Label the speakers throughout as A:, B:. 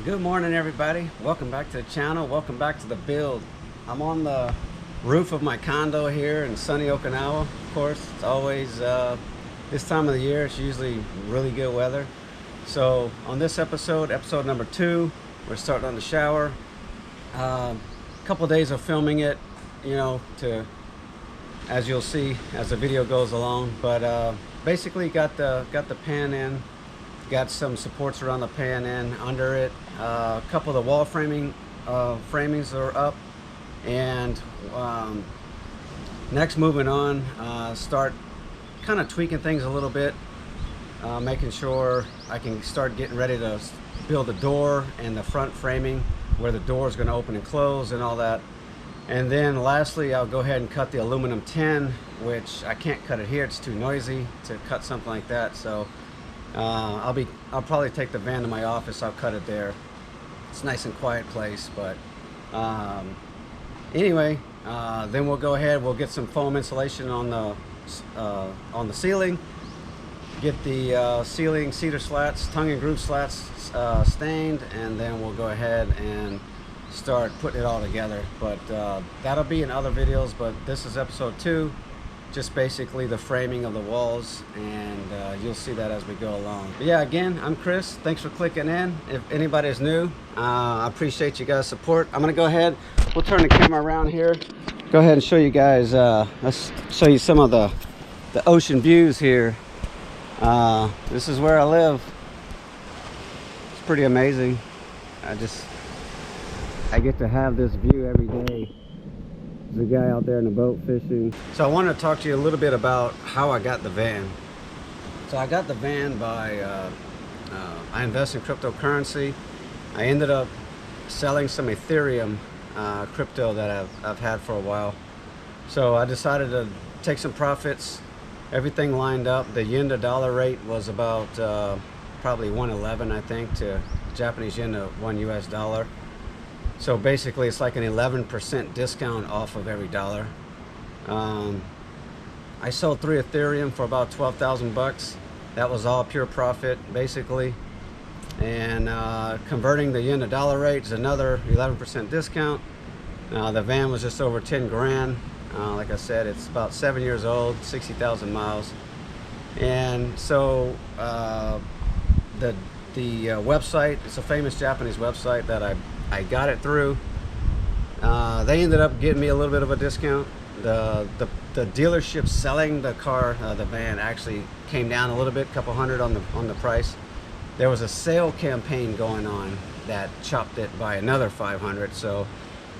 A: Good morning, everybody. Welcome back to the channel. Welcome back to the build. I'm on the roof of my condo here in sunny Okinawa. Of course, it's always this time of the year. It's usually really good weather. So on this episode number 2, we're starting on the shower. A couple days of filming it, to as you'll see as the video goes along. But basically got the pan in. Got some supports around the pan end under it. A couple of the wall framings are up, and next moving on, start kind of tweaking things a little bit, making sure I can start getting ready to build the door and the front framing where the door is going to open and close and all that. And then lastly, I'll go ahead and cut the aluminum tin, which I can't cut it here. It's too noisy to cut something like that. So I'll probably take the van to my office. I'll cut it there. It's a nice and quiet place. But anyway, then we'll go ahead. We'll get some foam insulation on the ceiling. Get the ceiling cedar slats, tongue and groove slats stained, and then we'll go ahead and start putting it all together. But that'll be in other videos. But this is episode 2. Just basically the framing of the walls, and you'll see that as we go along. But yeah, again, I'm Chris. Thanks for clicking in. If anybody is new, I appreciate you guys' support. I'm gonna go ahead, we'll turn the camera around here, go ahead and show you guys, let's show you some of the ocean views here. This is where I live. It's pretty amazing. I get to have this view every day. There's a guy out there in the boat fishing. So I wanted to talk to you a little bit about how I got the van. So I got the van by, I invest in cryptocurrency. I ended up selling some Ethereum crypto that I've had for a while. So I decided to take some profits. Everything lined up. The yen to dollar rate was about probably 111, I think, to Japanese yen to 1 US dollar. So basically it's like an 11% discount off of every dollar. I sold 3 Ethereum for about 12,000 bucks. That was all pure profit basically. And converting the yen to dollar rate is another 11% discount. The van was just over 10 grand. Like I said, it's about 7 years old, 60,000 miles. And so the website, it's a famous Japanese website that I got it through. They ended up getting me a little bit of a discount. The dealership selling the car, the van, actually came down a little bit, couple hundred on the price. There was a sale campaign going on that chopped it by another 500. So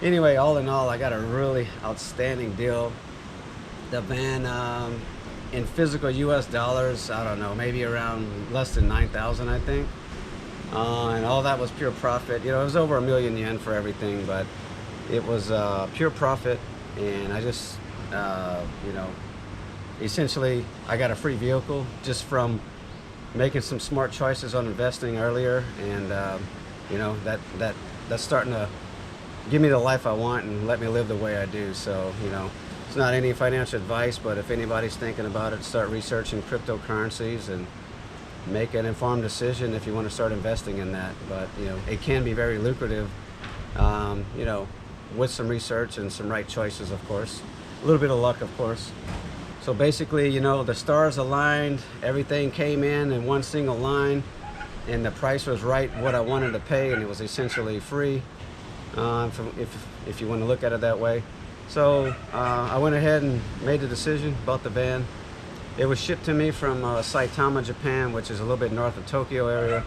A: anyway, all in all, I got a really outstanding deal. The van in physical US dollars, I don't know, maybe around less than 9,000, I think. And all that was pure profit. It was over 1 million yen for everything, but it was pure profit. And I just, essentially I got a free vehicle just from making some smart choices on investing earlier. And, that's starting to give me the life I want and let me live the way I do. So, it's not any financial advice, but if anybody's thinking about it, start researching cryptocurrencies and make an informed decision if you want to start investing in that. But it can be very lucrative, with some research and some right choices, of course, a little bit of luck, of course. So basically, the stars aligned, everything came in one single line, and the price was right what I wanted to pay, and it was essentially free, if you want to look at it that way. So I went ahead and made the decision, bought the van. It was shipped to me from Saitama, Japan, which is a little bit north of Tokyo area.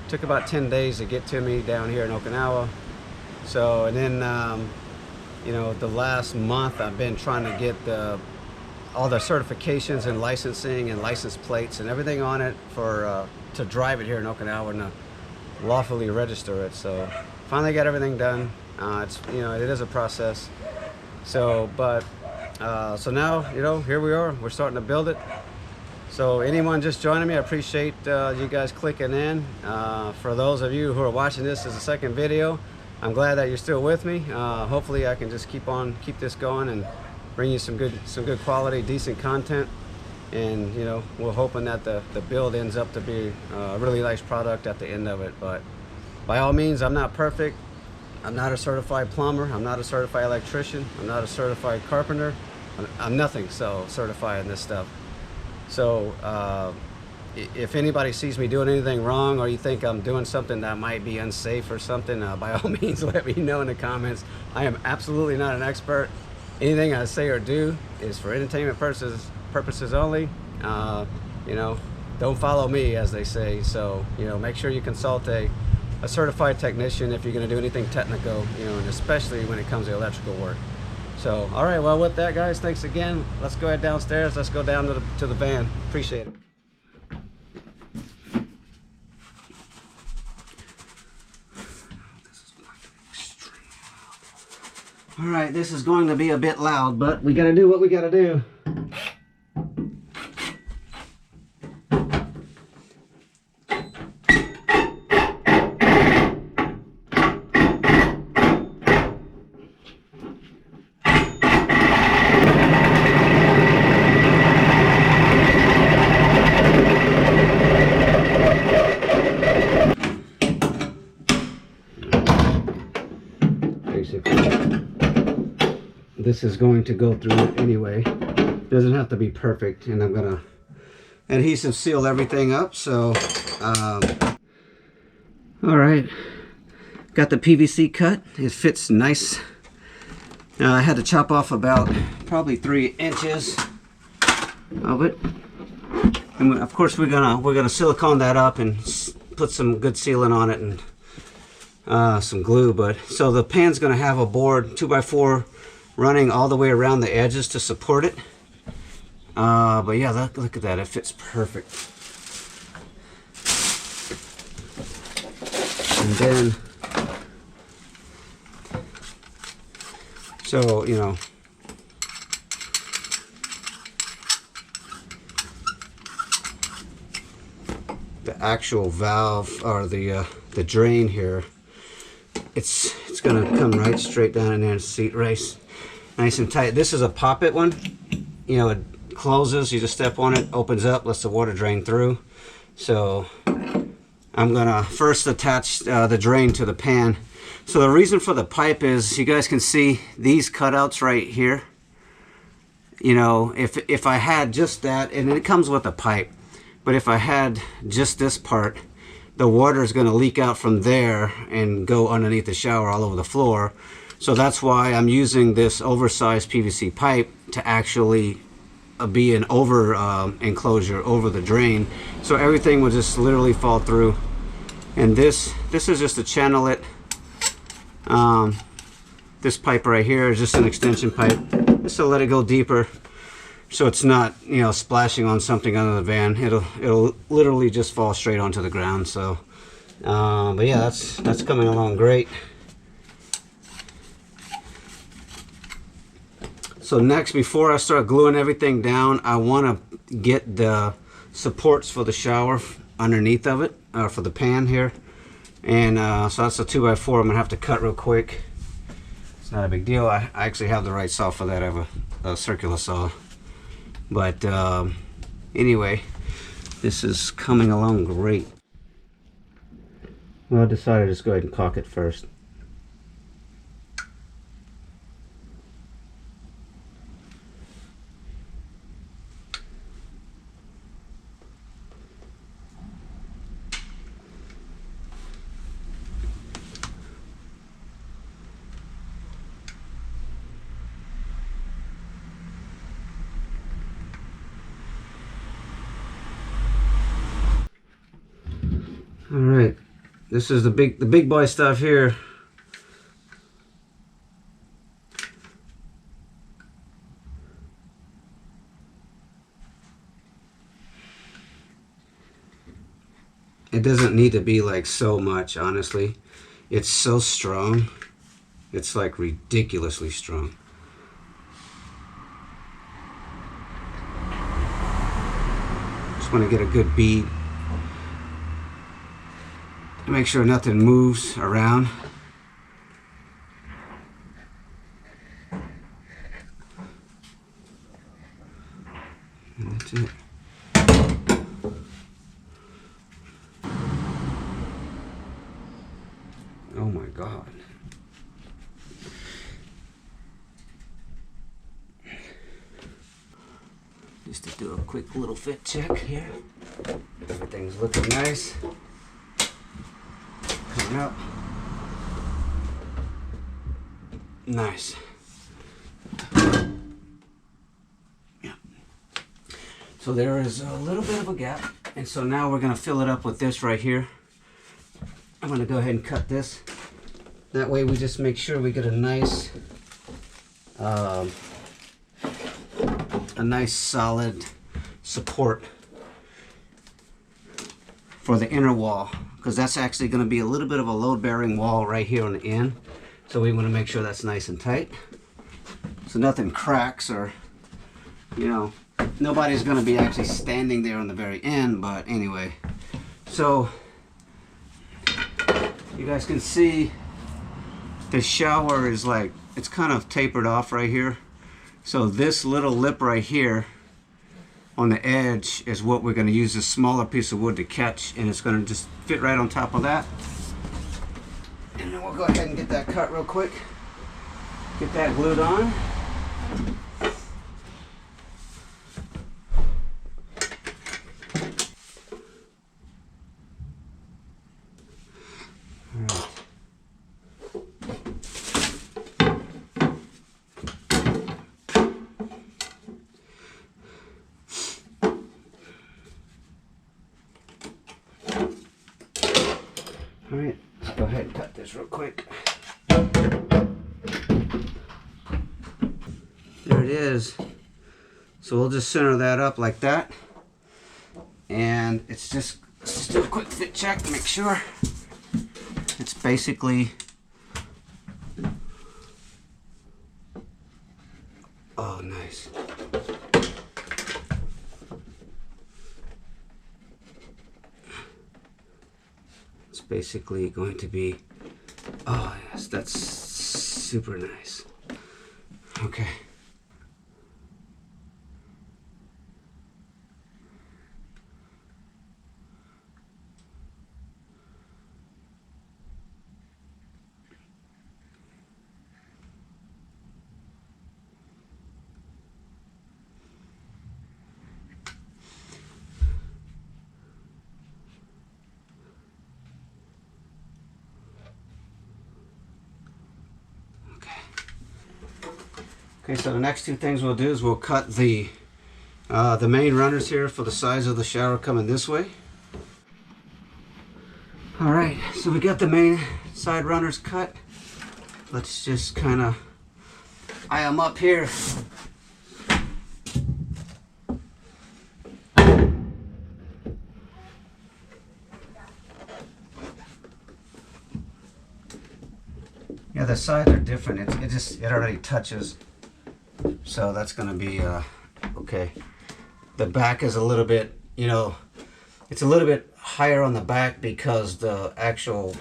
A: Took about 10 days to get to me down here in Okinawa. So, and then, the last month I've been trying to get all the certifications and licensing and license plates and everything on it to drive it here in Okinawa and to lawfully register it. So finally got everything done. It is a process. So, but so now, here we are. We're starting to build it. So anyone just joining me, I appreciate you guys clicking in. For those of you who are watching this as a second video, I'm glad that you're still with me. Hopefully I can just keep this going and bring you some good quality, decent content. And we're hoping that the build ends up to be a really nice product at the end of it. But By all means, I'm not perfect. I'm not a certified plumber. I'm not a certified electrician. I'm not a certified carpenter. I'm nothing so certified in this stuff. So if anybody sees me doing anything wrong, or you think I'm doing something that might be unsafe or something, by all means let me know in the comments. I am absolutely not an expert. Anything I say or do is for entertainment purposes only. You know, don't follow me, as they say. So, you know, make sure you consult a certified technician if you're going to do anything technical, you know, and especially when it comes to electrical work. So, all right, well, with that, guys, thanks again. Let's go ahead downstairs. Let's go down to the van. Appreciate it. All right, this is going to be a bit loud, but we got to do what we got to do. This is going to go through it anyway. Doesn't have to be perfect, and I'm gonna adhesive seal everything up. So all right, got the PVC cut. It fits nice. I had to chop off about probably 3 inches of it, and of course we're gonna silicone that up and put some good sealant on it and some glue. But so the pan's gonna have a board 2x4 running all the way around the edges to support it. But yeah, look at that, it fits perfect. And then, so, you know, the actual valve, or the drain here, it's gonna come right straight down in there and seat race. Nice and tight. This is a pop-it one. You know, it closes, you just step on it, opens up, lets the water drain through. So I'm gonna first attach the drain to the pan. So the reason for the pipe is, you guys can see these cutouts right here. You know, if I had just that, and it comes with a pipe, but if I had just this part, the water is gonna leak out from there and go underneath the shower all over the floor. So that's why I'm using this oversized PVC pipe to actually be an over enclosure over the drain, so everything will just literally fall through. And this is just to channel it. This pipe right here is just an extension pipe, just to let it go deeper, so it's not, you know, splashing on something under the van. It'll literally just fall straight onto the ground. So, but yeah, that's coming along great. So next, before I start gluing everything down, I want to get the supports for the shower underneath of it, for the pan here. And so that's a 2x4 I'm gonna have to cut real quick. It's not a big deal. I actually have the right saw for that. I have a circular saw. But anyway, this is coming along great. Well, I decided to just go ahead and caulk it first. All right, this is the big boy stuff here. It doesn't need to be like so much, honestly. It's so strong. It's like ridiculously strong. Just want to get a good bead. Make sure nothing moves around. And that's it. Oh my God. Just to do a quick little fit check here. Everything's looking nice. Coming up. Nice. Yeah. So there is a little bit of a gap. And so now we're going to fill it up with this right here. I'm going to go ahead and cut this. That way we just make sure we get a nice solid support for the inner wall, because that's actually going to be a little bit of a load-bearing wall right here on the end. So we want to make sure that's nice and tight, so nothing cracks, or, you know, nobody's going to be actually standing there on the very end. But anyway, so you guys can see the shower is like, it's kind of tapered off right here. So this little lip right here on the edge is what we're going to use this smaller piece of wood to catch, and it's going to just fit right on top of that. And then we'll go ahead and get that cut real quick. Get that glued on. Alright, let's go ahead and cut this real quick. There it is. So we'll just center that up like that. And it's just, let's just do a quick fit check to make sure. It's basically, oh nice. Basically going to be, oh yes, that's super nice. Okay. Okay, so the next two things we'll do is we'll cut the main runners here for the size of the shower coming this way. All right, so we got the main side runners cut. Let's just kind of eye them up here. Yeah, the sides are different. It already touches. So that's going to be okay. The back is a little bit, you know, it's a little bit higher on the back because the actual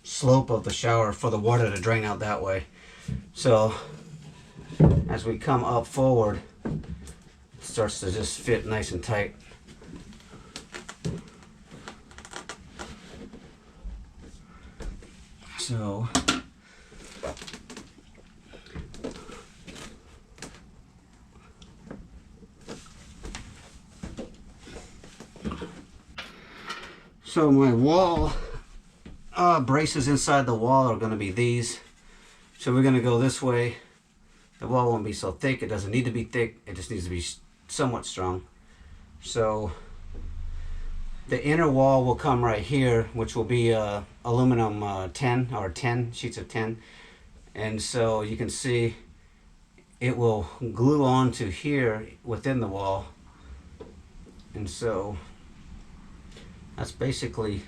A: slope of the shower for the water to drain out that way. So as we come up forward, it starts to just fit nice and tight. So my wall braces inside the wall are going to be these. So we're going to go this way. The wall won't be so thick. It doesn't need to be thick. It just needs to be somewhat strong. So the inner wall will come right here, which will be aluminum 10 or 10 sheets of 10. And so you can see it will glue on to here within the wall. And so that's basically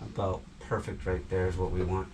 A: about perfect right there is what we want.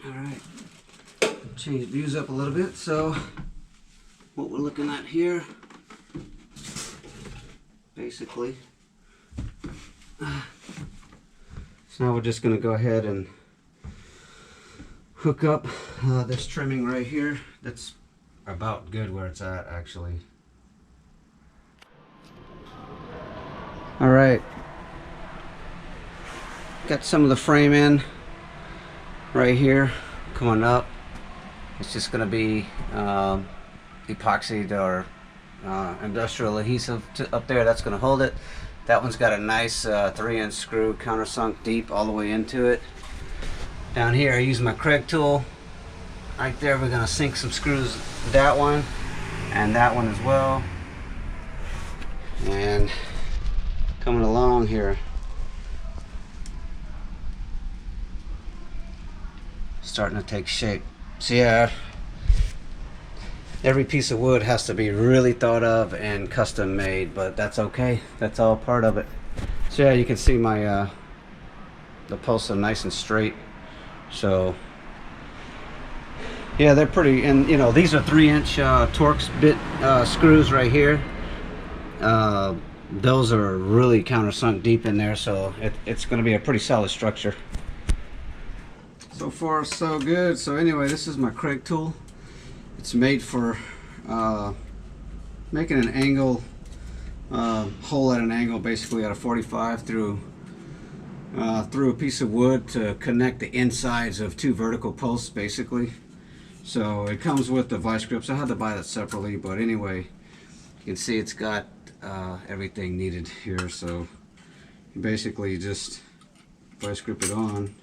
A: All right, change views up a little bit. So what we're looking at here, basically. So now we're just going to go ahead and hook up this trimming right here. That's about good where it's at, actually. All right, got some of the frame in right here coming up. It's just going to be epoxied or industrial adhesive up there. That's going to hold it. That one's got a nice 3-inch screw countersunk deep all the way into it. Down here I use my Craig tool. Right there we're going to sink some screws, that one and that one as well. And coming along here, starting to take shape. So yeah, every piece of wood has to be really thought of and custom made, but that's okay. That's all part of it. So yeah, you can see my the posts are nice and straight. So yeah, they're pretty. And you know, these are 3-inch Torx bit screws right here. Those are really countersunk deep in there, so it's going to be a pretty solid structure. So far so good. So anyway, this is my Craig tool. It's made for making an angle, hole at an angle, basically at a 45 through a piece of wood to connect the insides of 2 vertical posts, basically. So it comes with the vice grips. I had to buy that separately, but anyway, you can see it's got everything needed here. So you basically just vice grip it on,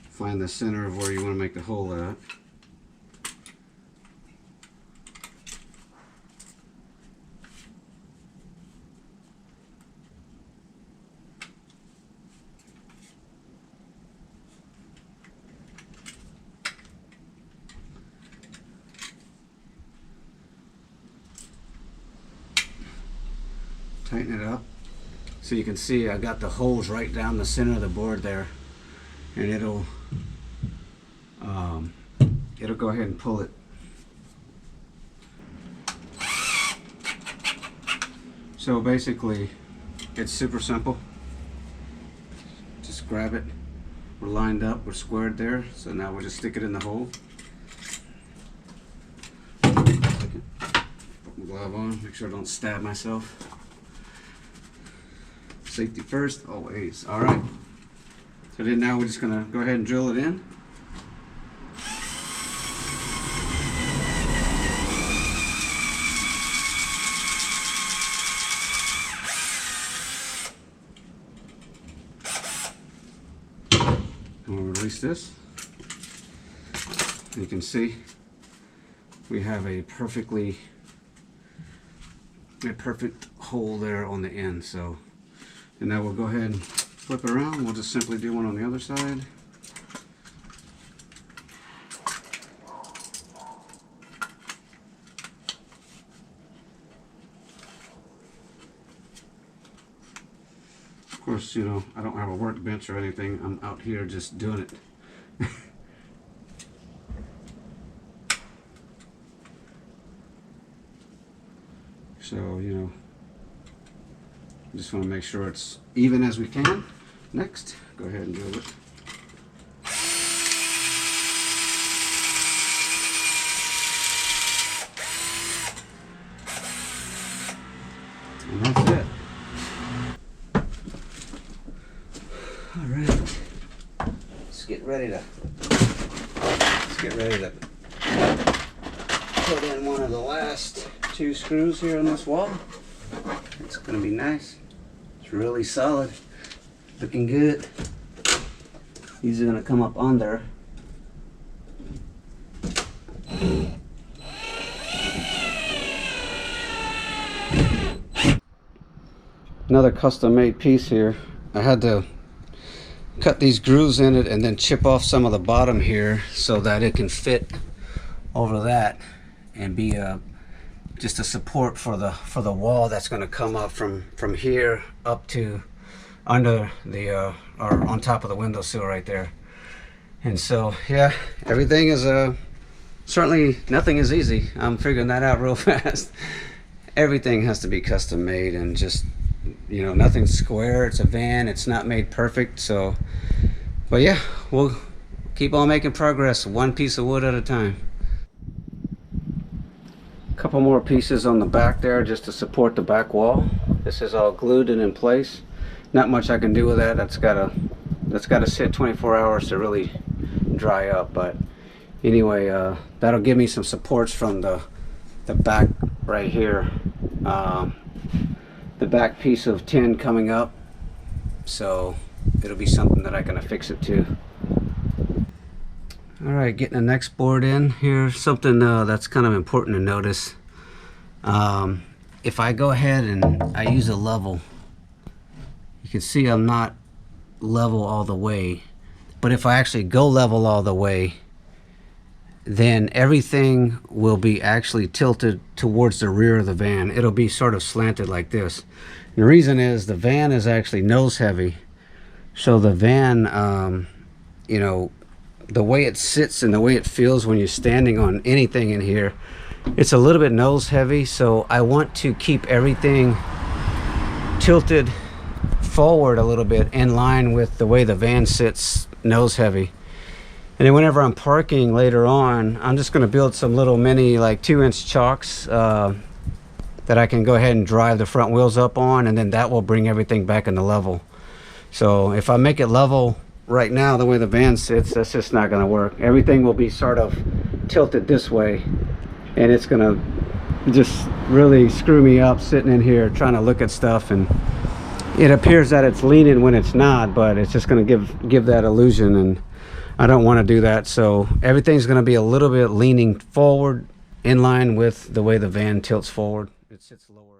A: find the center of where you want to make the hole at. Tighten it up so you can see I got the holes right down the center of the board there, and it'll go ahead and pull it. So basically it's super simple. Just grab it, we're lined up, we're squared there, so now we'll just stick it in the hole. Put my glove on, make sure I don't stab myself. Safety first, always. All right. So then now we're just gonna go ahead and drill it in. And we'll release this. You can see we have a perfect hole there on the end. So. And now we'll go ahead and flip it around. We'll just simply do one on the other side. Of course, you know, I don't have a workbench or anything. I'm out here just doing it. So, you know, just want to make sure it's even as we can. Next, go ahead and drill it. And that's it. All right. Let's get ready to put in one of the last 2 screws here on this wall. It's going to be nice. It's really solid. Looking good. These are going to come up under. Another custom made piece here. I had to cut these grooves in it and then chip off some of the bottom here so that it can fit over that and be just a support for the wall that's going to come up from here up to under the or on top of the windowsill right there. And so, yeah, everything is certainly nothing is easy. I'm figuring that out real fast. Everything has to be custom made, and just, you know, nothing's square. It's a van. It's not made perfect. So, but yeah, we'll keep on making progress, one piece of wood at a time. A couple more pieces on the back there just to support the back wall. This is all glued and in place. Not much I can do with that. That's gotta sit 24 hours to really dry up. But anyway, that'll give me some supports from the back right here. The back piece of tin coming up, so it'll be something that I can affix it to. All right, getting the next board in here. Something that's kind of important to notice. If I go ahead and I use a level, you can see I'm not level all the way. But if I actually go level all the way, then everything will be actually tilted towards the rear of the van. It'll be sort of slanted like this. And the reason is the van is actually nose heavy. So the van, you know, the way it sits and the way it feels when you're standing on anything in here, it's a little bit nose heavy. So I want to keep everything tilted forward a little bit in line with the way the van sits nose heavy. And then whenever I'm parking later on, I'm just going to build some little mini like 2-inch chocks that I can go ahead and drive the front wheels up on, and then that will bring everything back into level. So if I make it level right now the way the van sits, that's just not going to work. Everything will be sort of tilted this way, and it's going to just really screw me up sitting in here trying to look at stuff, and it appears that it's leaning when it's not, but it's just going to give that illusion, and I don't want to do that. So everything's going to be a little bit leaning forward in line with the way the van tilts forward. It sits lower.